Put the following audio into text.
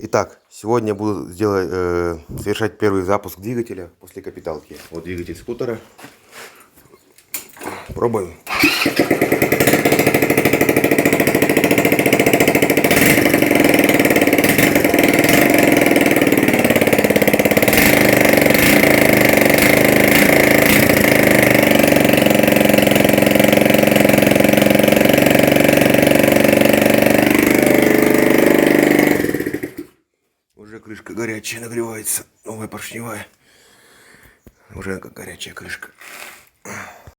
Итак, сегодня буду совершать первый запуск двигателя после капиталки. Вот двигатель скутера. Пробуем. Уже крышка горячая нагревается, новая поршневая. Уже как горячая крышка.